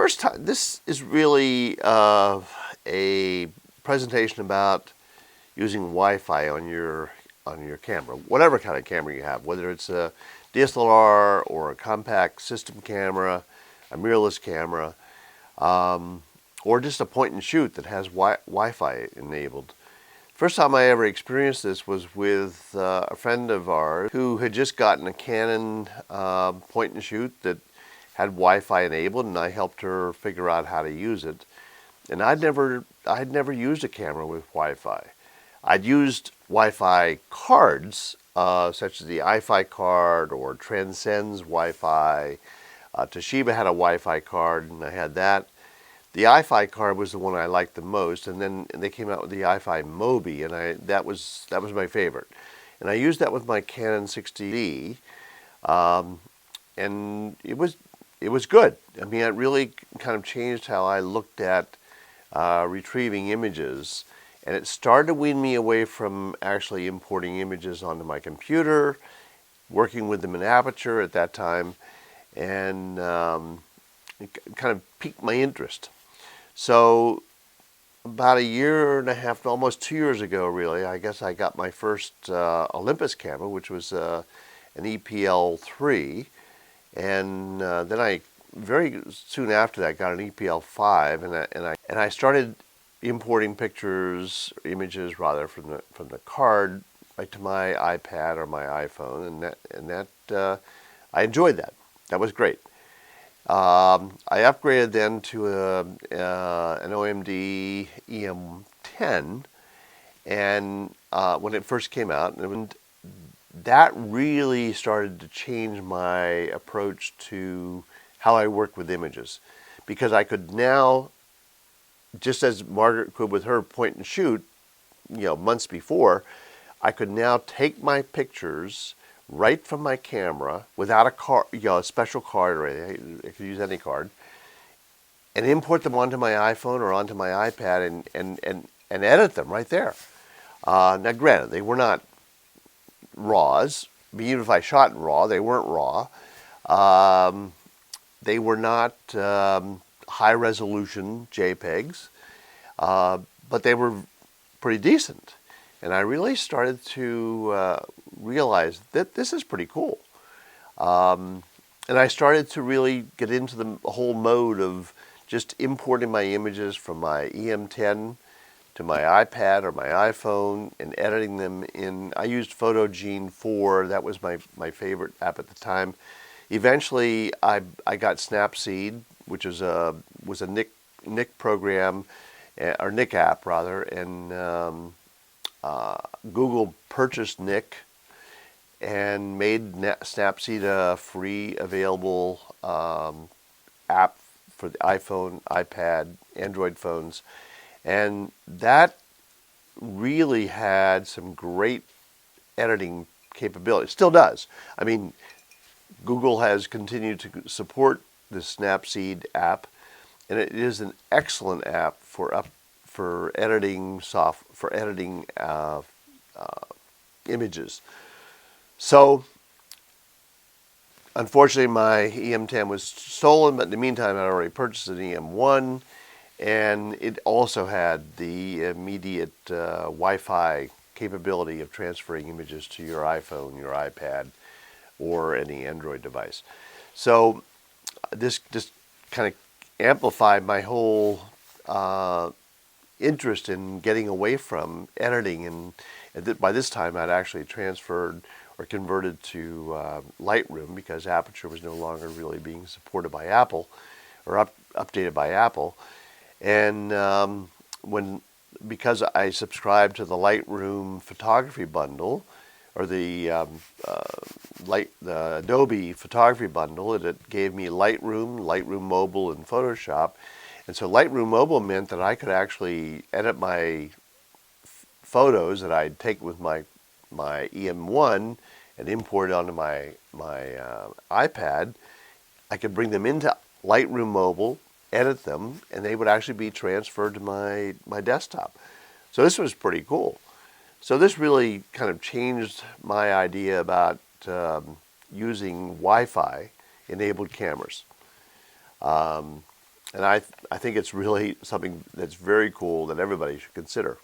first time, this is really a presentation about using Wi-Fi on your camera, whatever kind of camera you have, whether it's a DSLR or a compact system camera, a mirrorless camera, or just a point and shoot that has Wi-Fi enabled. First time I ever experienced this was with a friend of ours who had just gotten a Canon point and shoot that had Wi-Fi enabled, and I helped her figure out how to use it. And I'd never used a camera with Wi-Fi. I'd used Wi-Fi cards, such as the iFi card or Transcend's Wi-Fi. Toshiba had a Wi-Fi card, and I had that. The iFi card was the one I liked the most, and then they came out with the iFi Mobi, and that was my favorite. And I used that with my Canon 60D, and it was good. I mean, it really kind of changed how I looked at retrieving images, and it started to wean me away from actually importing images onto my computer, working with them in Aperture at that time, and it kind of piqued my interest. So about a year and a half, almost 2 years ago, really, I guess I got my first Olympus camera, which was an EPL3, and then I very soon after that got an EPL5, and I started importing images rather from the card right to my iPad or my iPhone, and that I enjoyed that. That was great. I upgraded then to an OMD EM10, and when it first came out, and that really started to change my approach to how I work with images, because I could now, just as Margaret could with her point and shoot, months before, I could now take my pictures right from my camera without a card, a special card or anything. I could use any card, and import them onto my iPhone or onto my iPad and edit them right there. Now, granted, they were not RAWs. Even if I shot in RAW, they weren't RAW. They were not high-resolution JPEGs, but they were pretty decent. And I really started to realize that this is pretty cool. And I started to really get into the whole mode of just importing my images from my EM10 to my iPad or my iPhone and editing them in. I used PhotoGene 4. That was my favorite app at the time. Eventually, I got Snapseed, which was a Nik program, or Nik app rather, and Google purchased Nik and made Snapseed a free available app for the iPhone, iPad, Android phones, and that really had some great editing capability. It still does. I mean, Google has continued to support the Snapseed app, and it is an excellent app for editing images. So, unfortunately, my EM10 was stolen, but in the meantime, I'd already purchased an EM1, and it also had the immediate Wi-Fi capability of transferring images to your iPhone, your iPad, or any Android device. So, this just kind of amplified my whole interest in getting away from editing, and by this time I'd actually transferred or converted to Lightroom, because Aperture was no longer really being supported by Apple or updated by Apple. And because I subscribed to the Lightroom photography bundle, or the Adobe photography bundle, it gave me Lightroom Mobile, and Photoshop. And so Lightroom Mobile meant that I could actually edit my photos that I'd taken with my EM1 and import it onto my iPad. I could bring them into Lightroom Mobile, edit them, and they would actually be transferred to my desktop. So this was pretty cool. So this really kind of changed my idea about using Wi-Fi enabled cameras. And I think it's really something that's very cool that everybody should consider.